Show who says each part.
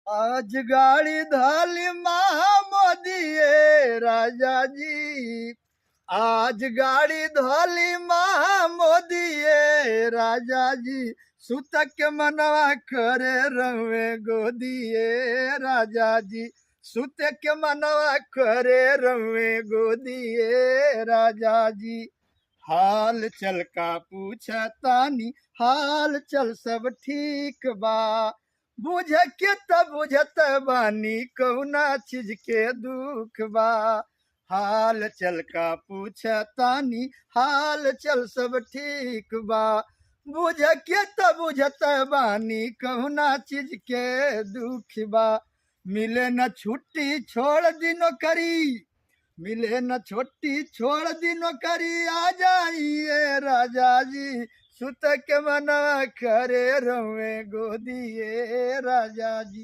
Speaker 1: आज गाड़ी धाली मोदिए राजा जी। आज गाड़ी धाली मोदिए राजा जी। सुत के मनवा करे रवे गोदिए राजा जी। सुत के मनवा करे रवे गोदिए राजा जी। हाल चल का पूछतानी, हाल चल सब ठीक बा। बुझ के तब बुझत बानी कौना चीज के दुख बा। हाल चल का पूछतानी, हाल चल सब ठीक बा। बुझ के तब बुझत बानी कौना चीज के दुख बा। मिले न छुट्टी छोड़ दी नौकरी, मिले न छोटी छोड़ दी नौकरी। आ जाइए राजा जी। सुत के मनवा करे रवे गोदिए राजा जी।